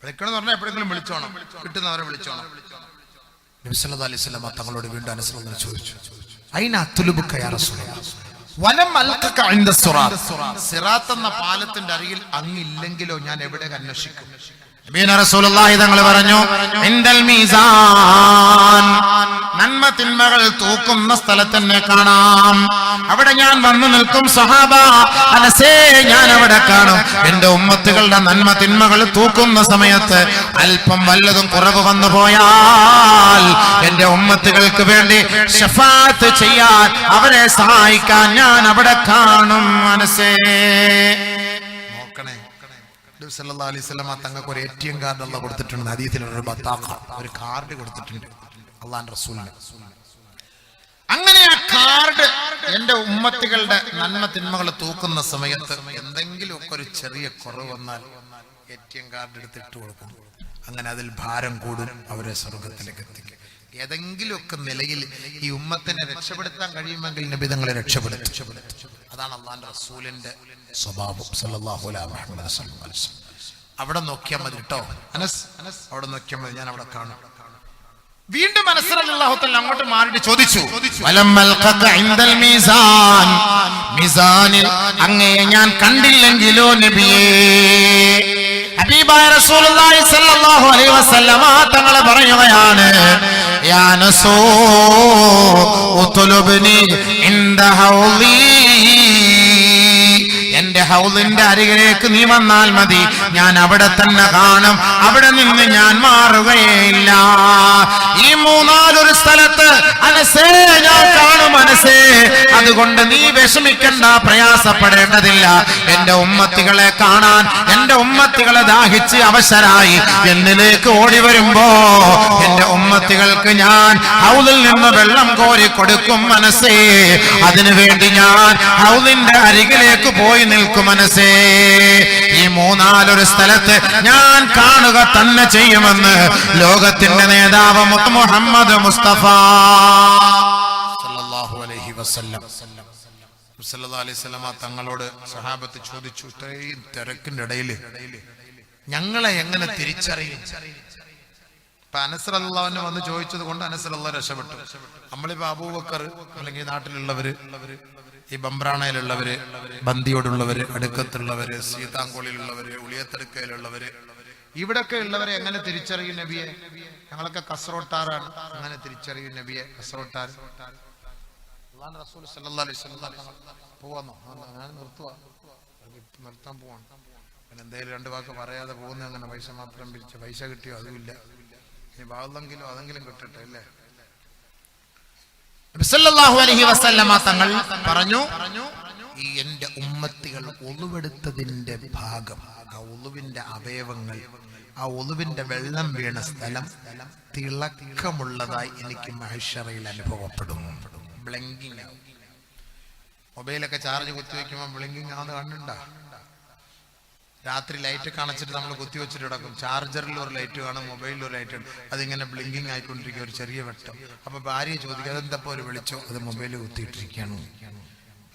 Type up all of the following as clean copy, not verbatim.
വിളിക്കണം പറഞ്ഞാൽ എപ്പോഴെങ്കിലും വിളിച്ചോണം, കിട്ടുന്നവരെ വിളിച്ചോണം. നബി സല്ലല്ലാഹു അലൈഹി വസല്ലം തങ്ങളോട് വീണ്ടും അനസ് റളിയല്ലാഹു അൻഹു ചോദിച്ചു, അയിന അത്ലുബുക യാ റസൂലല്ലാഹ് വലം അൽഖക ഇൻദ സിറാത്ത്, സിറാത്ത് എന്ന പാലത്തിന്റെ അരികിൽ അങ്ങില്ലെങ്കിലോ ഞാൻ എവിടെ അന്വേഷിക്കും? നബിയന റസൂലുള്ളാഹി തങ്ങൾ പറഞ്ഞു, ഇൻദൽ മീസാൻ, നന്മ തിന്മകൾ തൂക്കുന്ന സ്ഥലത്ത് തന്നെ കാണാം. അവിടെ ഞാൻ വന്നു നിൽക്കും സഹാബ, അനസേ ഞാൻ അവിടെ കാണും. എന്റെ ഉമ്മത്തുകളുടെ നന്മ തിന്മകൾ തൂക്കുന്ന സമയത്ത് അല്പം വല്ലതും കുറവ് വന്നു പോയാൽ എന്റെ ഉമ്മത്തുകൾക്ക് വേണ്ടി ശഫാഅത്ത് ചെയ്യാൻ, അവരെ സഹായിക്കാൻ ഞാൻ അവിടെ കാണും. അനസേ നോക്കണേ, സല്ലല്ലാഹു അലൈഹി വസല്ലം തങ്ങൾക്ക് ഒരു ATM കാർഡ് അല്ലാഹു കൊടുത്തിട്ടുണ്ട്. ഹദീസിൽ ഒരു ബത്താഖ, ഒരു കാർഡ് കൊടുത്തിട്ടുണ്ട് അല്ലാഹുവിന്റെ റസൂലിന്. അങ്ങനെ ആ കാർഡ് എന്റെ ഉമ്മത്തികളുടെ നന്മ തിന്മകൾ തൂക്കുന്ന സമയത്ത് എന്തെങ്കിലും ഒക്കെ ഒരു ചെറിയ കുറവ് വന്നാൽ ATM കാർഡ് എടുത്തിട്ട് കൊടുക്കും. അങ്ങനെ അതിൽ ഭാരം കൂടും, അവരെ സ്വർഗത്തിലേക്ക് എത്തിക്കും. ഏതെങ്കിലുമൊക്കെ നിലയിൽ ഈ ഉമ്മത്തിനെ രക്ഷപ്പെടുത്താൻ കഴിയുമെങ്കിൽ നബി തങ്ങളെ രക്ഷപ്പെടുത്തും. അതാണ് അല്ലാഹുവിന്റെ റസൂലിന്റെ സ്വഭാവം സല്ലല്ലാഹു അലൈഹി വസല്ലം. അവിടെ നോക്കിയാൽ മതി കേട്ടോ അനസ്, അവിടെ നോക്കിയാൽ മതി, ഞാൻ അവിടെ കാണും. വീണ്ടും അനസ് റളിയല്ലാഹു തആല അങ്ങോട്ട് മാറിയിട്ട് ചോദിച്ചു, വലമ്മൽ ഖദ ഇൻദൽ മീസാൻ, മീസാനിൽ അങ്ങയെ ഞാൻ കണ്ടില്ലെങ്കിലോ നബിയേ? ഹബീബായ റസൂലുള്ളാഹി സ്വല്ലല്ലാഹു അലൈഹി വസല്ലമ തങ്ങൾ പറയുകയാണ്, യാ നസൂ ഉത്ലുബ്നി ഇൻദ ഹൗളി, എന്റെ ഹൗളിന്റെ അരികിലേക്ക് നീ വന്നാൽ മതി, ഞാൻ അവിടെ തന്നെ കാണും, അവിടെ നിന്ന് ഞാൻ മാറുകയില്ല. ഈ മൂന്നാലൊരു സ്ഥലത്ത് അനസേ ഞാൻ കാണും അനസേ, അതുകൊണ്ട് നീ വിഷമിക്കണ്ട, പ്രയാസപ്പെടേണ്ടതില്ല. എന്റെ ഉമ്മത്തികളെ കാണാൻ, എന്റെ ഉമ്മത്തികളെ ദാഹിച്ച് അവശരായി എന്നിലേക്ക് ഓടി വരുമ്പോ എന്റെ ഉമ്മത്തികൾക്ക് ഞാൻ ഹൗളിൽ നിന്ന് വെള്ളം കോരി കൊടുക്കും മനസ്സേ. അതിനുവേണ്ടി ഞാൻ ഹൗളിന്റെ അരികിലേക്ക് പോയി നിൽക്കും മനസ്സേ. ഈ മൂന്നാലൊരു സ്ഥലത്ത് ഞാൻ കാണുക തന്നെ ചെയ്യുമെന്ന് ലോകത്തിന്റെ നേതാവ് മുഹമ്മദ് മുസ്തഫ സല്ലല്ലാഹു അലൈഹി വസല്ലം തങ്ങളോട് സഹാബത്ത് ചോദിച്ചു, ഇത്രയും തിരക്കിന്റെ ഇടയിൽ ഞങ്ങളെ എങ്ങനെ തിരിച്ചറിയും? ഇപ്പൊ അനസ് റളിയല്ലാഹു അൻഹു വന്ന് ചോദിച്ചത് കൊണ്ട് അനസ് റളിയല്ലാഹു രക്ഷപ്പെട്ടു. നമ്മളിപ്പോ അബൂബക്കർ അല്ലെങ്കിൽ നാട്ടിലുള്ളവര്, ഈ ബംബ്രാണയിലുള്ളവര്, ബന്ദിയോടുള്ളവര്, അടുക്കത്തുള്ളവര്, സീതാങ്കോളിലുള്ളവര്, ഉളിയത്തെടുക്കയിലുള്ളവര്, ഇവിടൊക്കെ ഉള്ളവരെ എങ്ങനെ തിരിച്ചറിയും നബിയെ? ഞങ്ങളൊക്കെ കസറോട്ടാറാണ്, അങ്ങനെ തിരിച്ചറിയും നബിയെ? കസറോട്ടാർ അല്ലാഹുവിന്റെ റസൂൽ സല്ലല്ലാഹു അലൈഹി വസല്ലം പോവാന്നോ? ഞാൻ നിർത്താൻ പോവാണ്. പിന്നെ എന്തെങ്കിലും രണ്ട് വാക്ക് പറയാതെ പോകുന്ന, അങ്ങനെ പൈസ മാത്രം പിരിച്ച പൈസ കിട്ടിയോ? അതുമില്ല. ഇനി ബാതെങ്കിലും അതെങ്കിലും കിട്ടട്ടെ അല്ലേ? സല്ലല്ലാഹു അലൈഹി വസല്ലമ തങ്ങൾ പറഞ്ഞു, ഈ എന്റെ ഉമ്മത്തികൾ ഒളുവെടുത്തതിന്റെ ഭാഗം, ആ ഒളുവിന്റെ അവയവങ്ങൾ, ആ ഒളുവിന്റെ വെള്ളം വീണ സ്ഥലം തിളക്കമുള്ളതായി എനിക്ക് മഹ്ശറയിൽ അനുഭവപ്പെടും. ബ്ലിങ്കിങ്, മൊബൈലൊക്കെ ചാർജ് കുത്തിവെക്കുമ്പോൾ ബ്ലിങ്കിങ് ആണെന്ന് കണ്ടുണ്ടോ? രാത്രി ലൈറ്റ് കാണിച്ചിട്ട് നമ്മൾ കുത്തിവെച്ചിട്ട് കിടക്കും. ചാർജറിൽ ഒരു ലൈറ്റ് കാണും, മൊബൈലിൽ ഒരു ലൈറ്റ് ഉണ്ട്, അതിങ്ങനെ ബ്ലിങ്കിങ് ആയിക്കൊണ്ടിരിക്കുക, ഒരു ചെറിയ വെട്ടം. അപ്പൊ ഭാര്യ ചോദിക്കുക, അതെന്തപ്പോ ഒരു വിളിച്ചോ? അത് മൊബൈൽ കുത്തിയിട്ടിരിക്കുകയാണ്.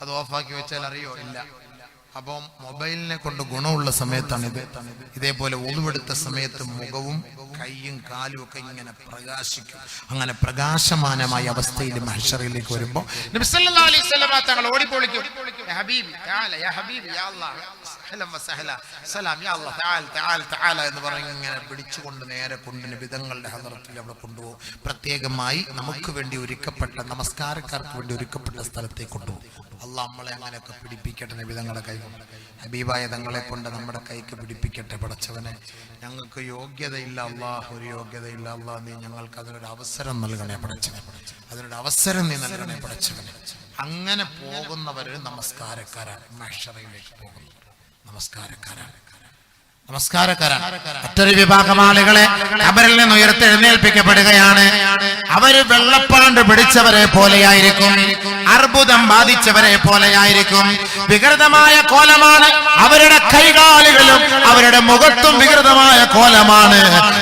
അത് ഓഫാക്കി വെച്ചാൽ അറിയോ? ഇല്ല. അപ്പം മൊബൈലിനെ കൊണ്ട് ഗുണമുള്ള സമയത്താണിത്. ഇതേപോലെ ഒളിവെടുത്ത സമയത്ത് മുഖവും കൈയും കാലും ഒക്കെ ഇങ്ങനെ പ്രകാശിക്കും. അങ്ങനെ പ്രകാശമാനമായ അവസ്ഥയിൽ മഹ്ശറിലേക്ക് വരുമ്പോൾ നബി സല്ലല്ലാഹു അലൈഹി വസല്ലം തങ്ങൾ ഓടിപ്പൊളിക്കും, യാ ഹബീബി തആല, യാ ഹബീബി, യാ അല്ലാഹ്, സഹലം വസഹല, സലാം, യാ അല്ലാഹ്, തആല തആല തആല എന്ന് പറഞ്ഞ് ഇങ്ങനെ പിടിച്ചുകൊണ്ട് നേരെ കൊണ്ട് നബി തങ്ങളുടെ ഹദറത്തിൽ അവിടെ കൊണ്ടുപോകും. പ്രത്യേകമായി നമുക്ക് വേണ്ടി ഒരുക്കപ്പെട്ട, നമസ്കാരക്കാർക്ക് വേണ്ടി ഒരുക്കപ്പെട്ട സ്ഥലത്തേക്ക് കൊണ്ടുപോകും. അല്ലാഹ് നമ്മളെ അങ്ങനെയൊക്കെ പിടിപ്പിക്കട്ടെ. നബി തങ്ങളുടെ കൈ കൊണ്ട്, ഹബീബായ തങ്ങളെ കൊണ്ട് നമ്മുടെ കൈക്ക് പിടിപ്പിക്കട്ടെ. പടച്ചവനെ, ഞങ്ങൾക്ക് യോഗ്യതയില്ല അല്ലാഹ്, ഒരു യോഗ്യതയില്ല അല്ലാഹ്, നീ ഞങ്ങൾക്ക് അതിനൊരു അവസരം നൽകണേ പടച്ചവനെ, അതിനൊരു അവസരം നീ നൽകണേ പടച്ചവനെ. അങ്ങനെ പോകുന്നവര് നമസ്കാരക്കാരാണ്, മഹ്ശറയിലേക്ക് പോകുന്നു നമസ്കാരക്കാരാണ്. മറ്റൊരു വിഭാഗം ആളുകളെ ഖബറിൽ നിന്ന് ഉയർത്തെഴുന്നേൽപ്പിക്കപ്പെടുകയാണ്. അവര് വെള്ളപ്പാണ്ട് പിടിച്ചവരെ പോലെയായിരിക്കും, അർബുദം ബാധിച്ചവരെ പോലെയായിരിക്കും. വികൃതമായ കോലമാണ് അവരുടെ കൈകാലുകളും അവരുടെ മുഖത്തും വികൃതമായ കോലമാണ്.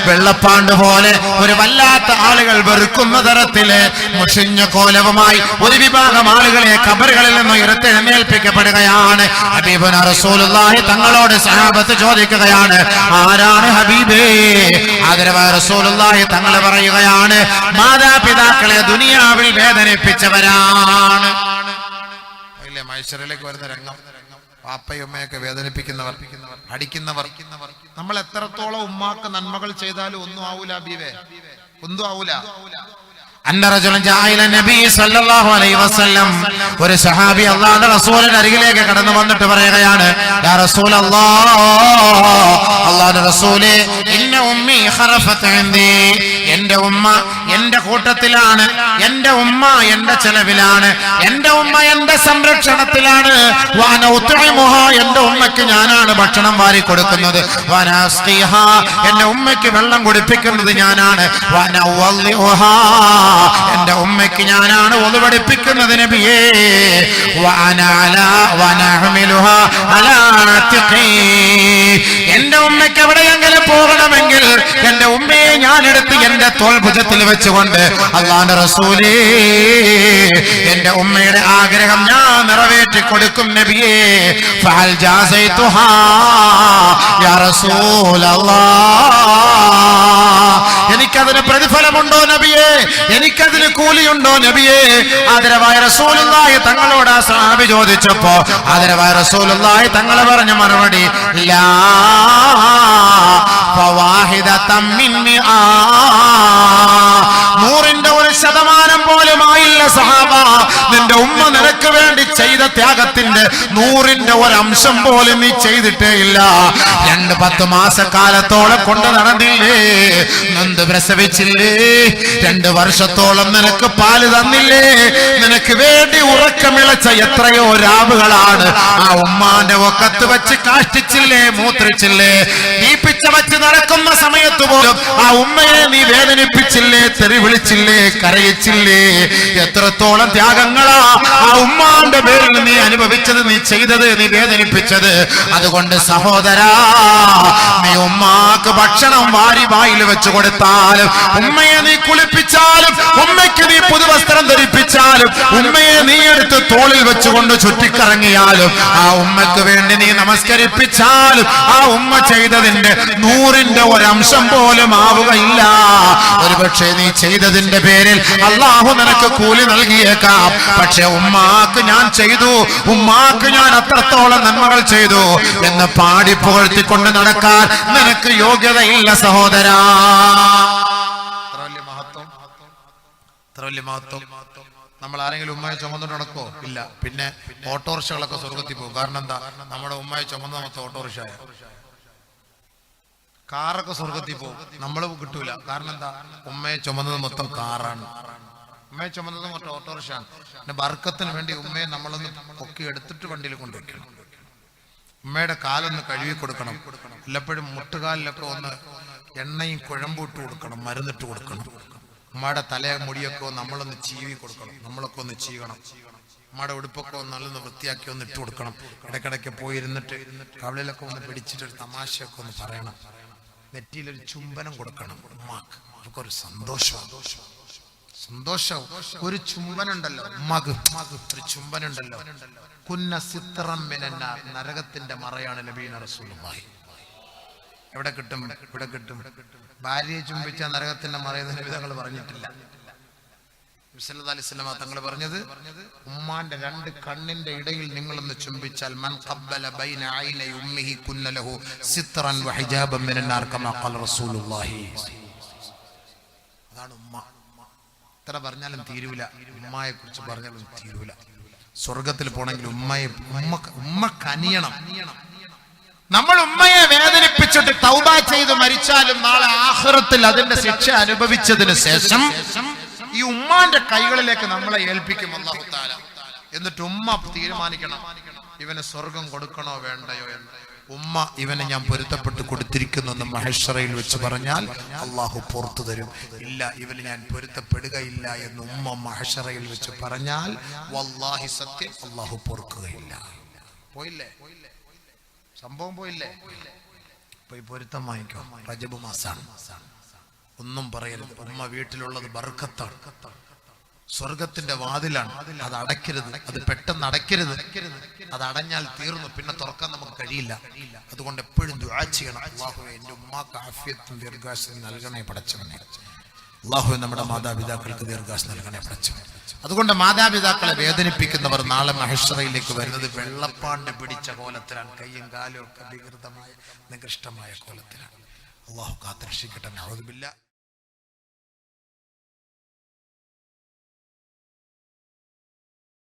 വെള്ളപ്പാണ്ട് പോലെ ഒരു വല്ലാത്ത ആളുകൾ വെറുക്കുന്ന തരത്തില് മുഷിഞ്ഞ കോലവുമായി ഒരു വിഭാഗം ആളുകളെ ഖബറുകളിൽ നിന്ന് ഉയർത്തെഴുന്നേൽപ്പിക്കപ്പെടുകയാണ്. ഹബീബുനാ റസൂലുള്ളാഹി തങ്ങളോട് സഹാബത്ത് ചോദിക്കുകയാണ്, ആരാണ് ഹബീബേ? ആദരവായ റസൂലുള്ളാഹി തങ്ങൾ പറയുകയാണ്, മാതാപിതാക്കളെ ദുനിയാവിൽ വേദനിപ്പിച്ചവരാണ്. മൈശറിലേക്ക് വരുന്ന രംഗം, പാപ്പയും ഉമ്മയൊക്കെ വേദനിപ്പിക്കുന്നവർ, അടിക്കുന്നവർ. നമ്മൾ എത്രത്തോളം ഉമ്മാക്ക് നന്മകൾ ചെയ്താലും ഒന്നും ആവൂല ഹബീബേ, ഒന്നും ആവൂല. ഒരു സഹാബി അല്ലാഹുവിന്റെ റസൂലിന്റെ അരികിലേക്ക് കടന്നു വന്നിട്ട് പറയുകയാണ്, യാ റസൂലല്ലാഹ്, അല്ലാഹുവിന്റെ റസൂലേ, ഇന്ന ഉമ്മി ഖറഫത് ഇൻദി, എന്റെ ഉമ്മ എന്റെ കൂട്ടത്തിലാണ്, എന്റെ ഉമ്മ എന്റെ ചെലവിലാണ്, എന്റെ ഉമ്മ എന്റെ സംരക്ഷണത്തിലാണ്. വഅന ഉത്ഇമുഹാ, എന്റെ ഉമ്മയ്ക്ക് ഞാനാണ് ഭക്ഷണം വാരി കൊടുക്കുന്നത്. വഅന അസ്ഖിഹാ, എന്റെ ഉമ്മയ്ക്ക് വെള്ളം കുടിപ്പിക്കുന്നത് ഞാനാണ്. വഅന ഉവല്ലിഉഹാ, എന്റെ ഉമ്മയ്ക്ക് ഞാനാണ് ഒളു പഠിപ്പിക്കുന്നത് നബിയേ. എന്റെ ഉമ്മയ്ക്ക് എവിടെയെങ്കിലും പോകണമെങ്കിൽ എന്റെ ഉമ്മയെ ഞാൻ എടുത്ത് എന്റെ തോൾഭുജത്തിൽ വെച്ചുകൊണ്ട്, അല്ലാഹുവിന്റെ റസൂലേ, എന്റെ ഉമ്മയുടെ ആഗ്രഹം ഞാൻ നിറവേറ്റി കൊടുക്കും നബിയേ. ഫഹൽ ജാസൈതുഹാ യാ റസൂലല്ലാഹ്, എനിക്കതിന് പ്രതിഫലമുണ്ടോ നബിയേ? എനിക്കതിന് കൂലിയുണ്ടോ നബിയേ? ആദരവായ റസൂലുള്ളാഹി തങ്ങളോട് ആ സഹാബി ചോദിച്ചപ്പോ ആദരവായ റസൂലുള്ളാഹി തങ്ങൾ പറഞ്ഞ മറുപടി, ലാ ഫവാഹിദതൻ മിൻ മിആ, 100ന്റെ 1% പോലും ആയില്ല സഹാബ. നിന്റെ ഉമ്മ നിനക്ക് വേണ്ടി ചെയ്ത ത്യാഗത്തിന്റെ 100ന്റെ 1 അംശം പോലും നീ ചെയ്തിട്ടേ ഇല്ല. 10 മാസക്കാലത്തോളം കൊണ്ട് നടന്നില്ലേ, നൊന്ത് പ്രസവിച്ചില്ലേ, 2 വർഷത്തോളം നിനക്ക് പാല് തന്നില്ലേ, നിനക്ക് വേണ്ടി ഉറക്കമിളച്ച എത്രയോ രാവുകളാണ് ആ ഉമ്മാന്റെ ഒക്കത്ത് വെച്ച് കാഷ്ടിച്ചില്ലേ, മൂത്രിച്ചില്ലേ, ദീപിച്ച വെച്ച് നടക്കുന്ന സമയത്ത് പോലും ആ ഉമ്മയെ നീ വേദനിപ്പിച്ചില്ലേ, തെറി വിളിച്ചില്ലേ, കരയിച്ചില്ലേ? എത്രത്തോളം ത്യാഗങ്ങളാ ആ ഉമ്മാന്റെ പേരിൽ നീ അനുഭവിച്ചത്, നീ ചെയ്തത്, നീ വേദനിപ്പിച്ചത്. അതുകൊണ്ട് സഹോദരാ, നീ ഉമ്മാക്ക് ഭക്ഷണം വാരി വായിൽ വെച്ചു കൊടുത്താലും, ഉമ്മയെ നീ കുളിപ്പിച്ചാലും, ഉമ്മയ്ക്ക് നീ പുതുവസ്ത്രം ധരിപ്പിച്ചാലും, ഉമ്മയെ നീ എടുത്ത് തോളിൽ വെച്ചുകൊണ്ട് ചുറ്റിക്കറങ്ങിയാലും, ആ ഉമ്മക്ക് വേണ്ടി നീ നമസ്കരിപ്പിച്ചാലും, ആ ഉമ്മ ചെയ്തതിന്റെ 100ന്റെ 1 അംശം പോലും ആവുകയില്ല. ഒരുപക്ഷെ നീ ചെയ്തതിന്റെ പേരിൽ അല്ലാഹു നിനക്ക് കൂലി നൽകിയേക്കാം. പക്ഷെ ഉമ്മാക്ക് ഞാൻ ചെയ്തു, ഉമ്മാക്ക് ഞാൻ അത്രത്തോളം നന്മകൾ ചെയ്തു എന്ന് പാടി പുകഴ്ത്തിക്കൊണ്ട് നടക്കാൻ നിനക്ക് യോഗ്യതയില്ല സഹോദരാ. നമ്മൾ ആരെങ്കിലും ഉമ്മയെ ചുമന്നിട്ട് നടക്കോ? ഇല്ല. പിന്നെ ഓട്ടോറിക്ഷകളൊക്കെ സ്വർഗത്തിൽ പോകും. കാരണം എന്താ? നമ്മുടെ ഉമ്മയെ ചുമന്ന മൊത്തം ഓട്ടോറിക്ഷ. കാറൊക്കെ സ്വർഗത്തിൽ പോകും, നമ്മൾ കിട്ടൂല. കാരണം എന്താ? ഉമ്മയെ ചുമന്നത് മൊത്തം കാറാണ്, ഉമ്മയെ ചുമന്നത് മൊത്തം ഓട്ടോറിക്ഷയാണ്. പിന്നെ ബർക്കത്തിന് വേണ്ടി ഉമ്മയെ നമ്മളൊന്ന് പൊക്കി എടുത്തിട്ട് വണ്ടിയിൽ കൊണ്ടുവയ്ക്കണം. ഉമ്മയുടെ കാലൊന്ന് കഴുകി കൊടുക്കണം. എല്ലപ്പോഴും മുട്ടുകാലിലൊക്കെ ഒന്ന് എണ്ണയും കുഴമ്പൂട്ട് കൊടുക്കണം, മരുന്നിട്ട് കൊടുക്കണം. ഉമ്മയുടെ തലയെ മുടിയൊക്കെ നമ്മളൊന്ന് ചീവി കൊടുക്കണം, നമ്മളൊക്കെ ഒന്ന് ചീവണം. ഉമ്മയുടെ ഉടുപ്പൊക്കെ ഒന്ന് നല്ലൊന്ന് വൃത്തിയാക്കി ഒന്ന് ഇട്ട് കൊടുക്കണം. ഇടയ്ക്കിടയ്ക്ക് പോയിരുന്നിട്ട് കവിളിലൊക്കെ ഒന്ന് പിടിച്ചിട്ടൊരു തമാശയൊക്കെ ഒന്ന് പറയണം. നെറ്റിയിലൊരു ചുംബനം കൊടുക്കണം. ഉമ്മാക്ക് അവർക്കൊരു സന്തോഷവും ഒരു ചുംബനുണ്ടല്ലോ, ഉമ്മാക്ക് ഒരു ചുംബനുണ്ടല്ലോ. കുന്ന സിത്റം മിനന്നാർ, നരകത്തിന്റെ മറയാണ് നബീന റസൂലുള്ളാഹി. എവിടെ കിട്ടും? ഇവിടെ കിട്ടും. ഭാര്യയെ ചുംബിച്ച നരകത്തിന്റെ മറയെന്ന് നബി തങ്ങൾ പറഞ്ഞിട്ടില്ല. സല്ലല്ലാഹു അലൈഹി വസല്ലം തങ്ങൾ പറഞ്ഞത്, ഉമ്മാന്റെ 2 കണ്ണിന്റെ ഇടയിൽ നിങ്ങളൊന്ന് ചുംബിച്ചാൽ, മൻ ഖബ്ബല ബൈന ഐനൈ ഉമ്മിഹി കുന്ന ലഹു സിത്റൻ വഹിജാബൻ മിനന്നാർ കമാ ഖാല റസൂലുള്ളാഹി. അതാണ് ഉമ്മ. എത്ര പറഞ്ഞാലും തീരൂല, ഉമ്മയെ കുറിച്ച് പറഞ്ഞാലും തീരൂല. സ്വർഗത്തിൽ പോണെങ്കിൽ ഉമ്മ കനിയണം. നമ്മൾ ഉമ്മയെ വേദനിപ്പിച്ചിട്ട് തൗബ ചെയ്ത് മരിച്ചാലും നാളെ ആഖിറത്തിൽ അതിന്റെ ശിക്ഷ അനുഭവിച്ചതിന് ശേഷം ഈ ഉമ്മാന്റെ കൈകളിലേക്ക് നമ്മളെ ഏൽപ്പിക്കും അല്ലാഹു തആല. എന്നിട്ട് ഉമ്മ തീരുമാനിക്കണം ഇവന് സ്വർഗം കൊടുക്കണോ വേണ്ടയോ എന്ന്. ഉമ്മ ഇവനെ ഞാൻ പൊരുത്തപ്പെട്ട് കൊടുത്തിരിക്കുന്നു എന്ന് മഹ്ശറയിൽ വെച്ച് പറഞ്ഞാൽ അള്ളാഹു പുറത്തു തരും. ഇല്ല, ഇവന് ഞാൻ പൊരുത്തപ്പെടുകയില്ല എന്ന് ഉമ്മ മഹ്ശറയിൽ വെച്ച് പറഞ്ഞാൽ വല്ലാഹി സത്യം അള്ളാഹു പൊറുക്കുകയില്ല. പോയില്ലേ സംഭവം? പോയില്ലേ? പോയി പൊരുത്തം വാങ്ങിക്കോ, റജബ് മാസാണ്. ഒന്നും പറയരുത്. ഉമ്മ വീട്ടിലുള്ളത് ബർക്കത്താണ്, സ്വർഗത്തിന്റെ വാതിലാണ്. അത് അടയ്ക്കരുത്, അത് പെട്ടെന്ന് അടയ്ക്കരുത്. അത് അടഞ്ഞാൽ തീർന്നു, പിന്നെ തുറക്കാൻ നമുക്ക് കഴിയില്ല. അതുകൊണ്ട് എപ്പോഴും ദുആ ചെയ്യണം. അല്ലാഹുവേ എൻ്റെ ഉമ്മാക്ക് ആഫിയത്തും ദീർഘായുസ്സും നൽകണേ പടച്ചവനെ. അല്ലാഹുവേ നമ്മുടെ മാതാപിതാക്കൾക്ക് ദീർഘായുസ്സ് നൽകണേ പടച്ചവനെ. അതുകൊണ്ട് മാതാപിതാക്കളെ വേദനിപ്പിക്കുന്നവർ നാളെ മഹ്ശറയിലേക്ക് വരുന്നത് വെള്ളപ്പാണ്ട് പിടിച്ച കോലത്തിലാണ്, കയ്യും കാലും ഒക്കെ വികൃതമായ നികൃഷ്ടമായ കോലത്തിലാണ്. അല്ലാഹു കാത്തുരക്ഷിക്കട്ടെ. നഊദു ബില്ലാഹ്.